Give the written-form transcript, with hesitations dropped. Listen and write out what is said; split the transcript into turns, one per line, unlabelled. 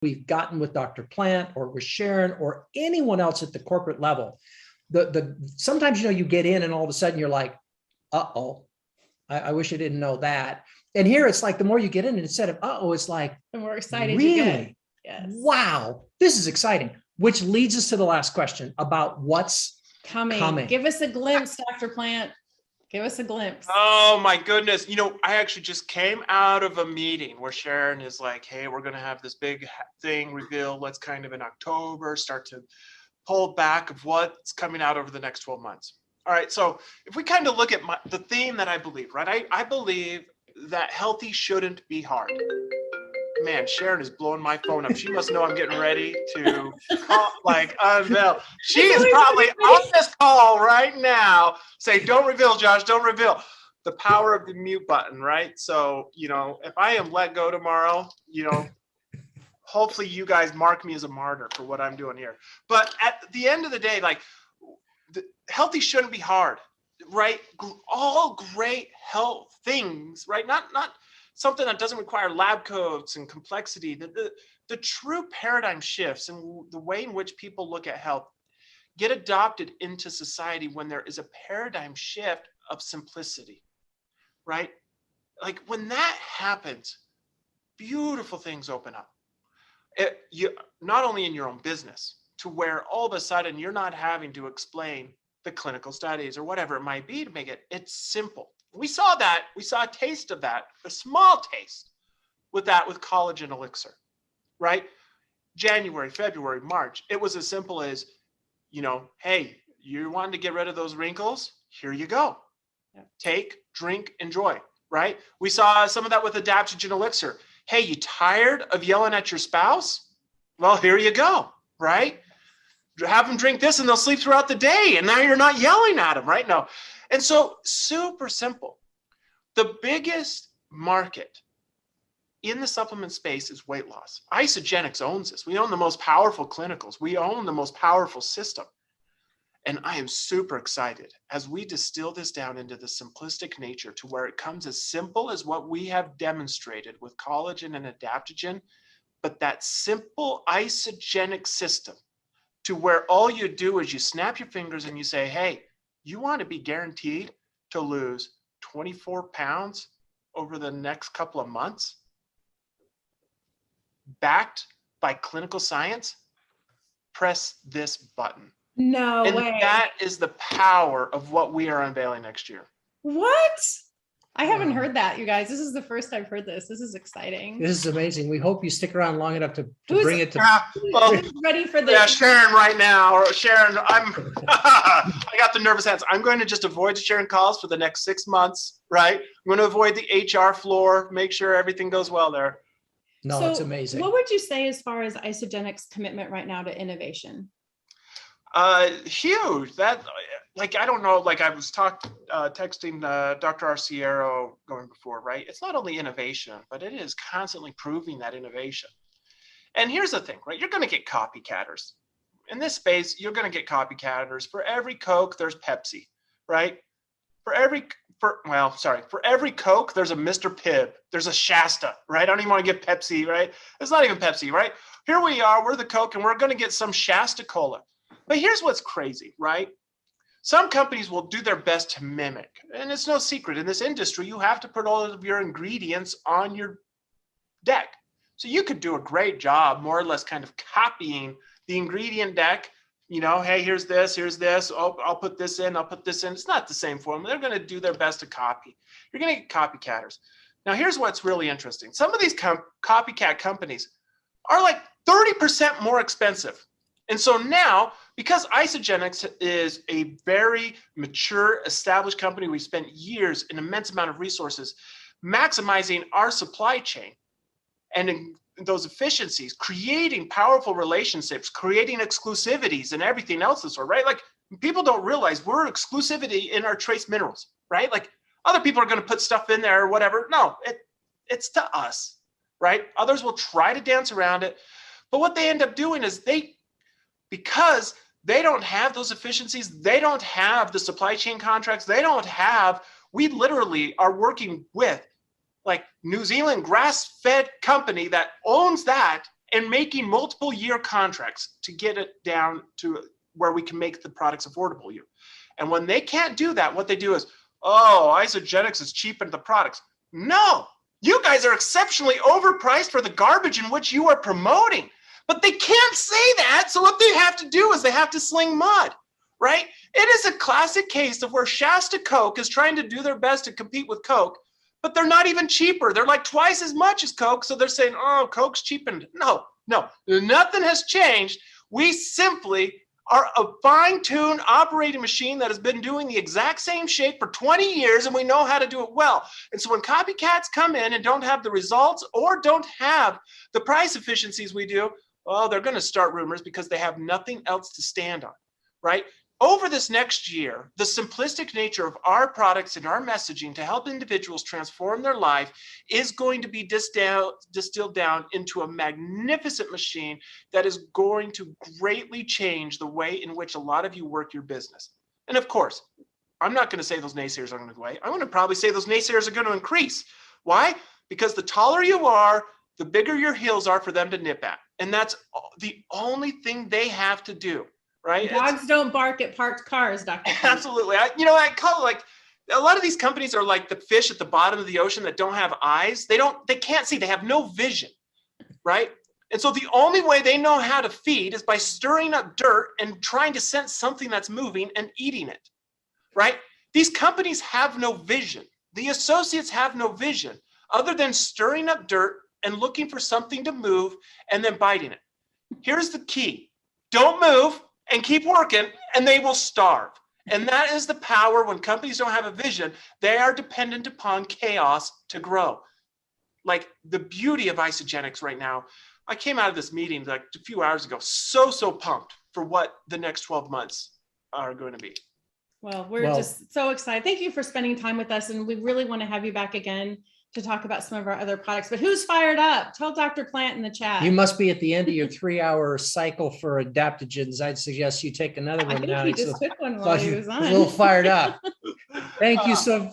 we've gotten with Dr. Plant or with Sharon or anyone else at the corporate level, sometimes, you get in and all of a sudden you're like, uh-oh, I wish I didn't know that. And here it's like, the more you get in, instead of uh-oh, it's like,
the more excited
really?
you get. Yes.
Wow, this is exciting. Which leads us to the last question about what's coming.
Give us a glimpse, Dr. Plant. Give us a glimpse.
Oh my goodness. I actually just came out of a meeting where Sharon is like, hey, we're going to have this big thing reveal. Let's kind of in October start to pull back of what's coming out over the next 12 months. All right. So if we kind of look at the theme that I believe, right? I believe that healthy shouldn't be hard. Man, Sharon is blowing my phone up. She must know I'm getting ready to unveil. She is probably on this call right now. Say, don't reveal, Josh, don't reveal. The power of the mute button, right? So, if I am let go tomorrow, hopefully you guys mark me as a martyr for what I'm doing here. But at the end of the day, healthy shouldn't be hard, right? All great health things, right? Not something that doesn't require lab coats and complexity. The true paradigm shifts and the way in which people look at health get adopted into society when there is a paradigm shift of simplicity, right? Like when that happens, beautiful things open up. Not only in your own business, to where all of a sudden you're not having to explain the clinical studies or whatever it might be to make it's simple. We saw that. We saw a taste of that, a small taste with Collagen Elixir, right? January, February, March. It was as simple as, hey, you wanted to get rid of those wrinkles? Here you go. Yeah. Take, drink, enjoy, right? We saw some of that with Adaptogen Elixir. Hey, you tired of yelling at your spouse? Well, here you go, right? Have them drink this and they'll sleep throughout the day. And now you're not yelling at them, right? No. And so super simple. The biggest market in the supplement space is weight loss. Isagenix owns this. We own the most powerful clinicals. We own the most powerful system. And I am super excited as we distill this down into the simplistic nature to where it comes as simple as what we have demonstrated with collagen and adaptogen, but that simple isogenic system to where all you do is you snap your fingers and you say, hey, you want to be guaranteed to lose 24 pounds over the next couple of months, backed by clinical science? Press this button.
No way.
That is the power of what we are unveiling next year.
What? I haven't heard that, you guys. This is the first I've heard this. This is exciting.
This is amazing. We hope you stick around long enough to bring it to.
Ready for this?
Yeah, Sharon right now, or Sharon, I got the nervous hands. I'm going to just avoid Sharon calls for the next 6 months, right? I'm going to avoid the HR floor, make sure everything goes well there.
No,
so
it's amazing.
What would you say as far as Isagenix's commitment right now to innovation?
Huge. That, I don't know, I was texting Dr. Arciero going before, right? It's not only innovation, but it is constantly proving that innovation. And here's the thing, right? You're going to get copycatters. In this space, you're going to get copycatters. For every Coke, there's Pepsi, right? For every Coke, there's a Mr. Pibb. There's a Shasta, right? I don't even want to get Pepsi, right? It's not even Pepsi, right? Here we are, we're the Coke, and we're going to get some Shasta Cola. But here's what's crazy, right? Some companies will do their best to mimic, and it's no secret. In this industry, you have to put all of your ingredients on your deck. So you could do a great job, more or less kind of copying the ingredient deck. Hey, here's this. Oh, I'll put this in. It's not the same formula. They're going to do their best to copy. You're going to get copycatters. Now, here's what's really interesting. Some of these copycat companies are 30% more expensive. And so now, because Isagenix is a very mature, established company, we spent years, an immense amount of resources, maximizing our supply chain and in those efficiencies, creating powerful relationships, creating exclusivities and everything else this sort, right? People don't realize we're exclusivity in our trace minerals, right? Other people are going to put stuff in there or whatever. No, it's to us, right? Others will try to dance around it. But what they end up doing is because they don't have those efficiencies, they don't have the supply chain contracts, we literally are working with New Zealand grass-fed company that owns that and making multiple year contracts to get it down to where we can make the products affordable. And when they can't do that, what they do is, oh, Isagenix is cheapened the products. No, you guys are exceptionally overpriced for the garbage in which you are promoting. But they can't say that. So what they have to do is they have to sling mud, right? It is a classic case of where Shasta Coke is trying to do their best to compete with Coke, but they're not even cheaper. They're like twice as much as Coke. So they're saying, oh, Coke's cheapened. No, nothing has changed. We simply are a fine-tuned operating machine that has been doing the exact same shape for 20 years, and we know how to do it well. And so when copycats come in and don't have the results or don't have the price efficiencies we do, well, they're going to start rumors because they have nothing else to stand on, right? Over this next year, the simplistic nature of our products and our messaging to help individuals transform their life is going to be distilled down into a magnificent machine that is going to greatly change the way in which a lot of you work your business. And of course, I'm not going to say those naysayers are going to go away. I'm going to probably say those naysayers are going to increase. Why? Because the taller you are, the bigger your heels are for them to nip at. And that's the only thing they have to do. Right?
Dogs don't bark at parked cars, Dr.
Absolutely. I call it like a lot of these companies are like the fish at the bottom of the ocean that don't have eyes. They can't see. They have no vision, right? And so the only way they know how to feed is by stirring up dirt and trying to sense something that's moving and eating it, right? These companies have no vision. The associates have no vision other than stirring up dirt and looking for something to move and then biting it. Here's the key. Don't move. And keep working, and they will starve. And that is the power when companies don't have a vision. They are dependent upon chaos to grow. Like the beauty of Isagenix right now, I came out of this meeting like a few hours ago, so pumped for what the next 12 months are going to be.
Well, we're just so excited. Thank you for spending time with us. And we really want to have you back again to talk about some of our other products. But who's fired up? Tell Dr. Plant in the chat.
You must be at the end of your 3-hour cycle for adaptogens. I'd suggest you take another one now.
I think he just took one
So
while he was on.
a little fired up. Thank you so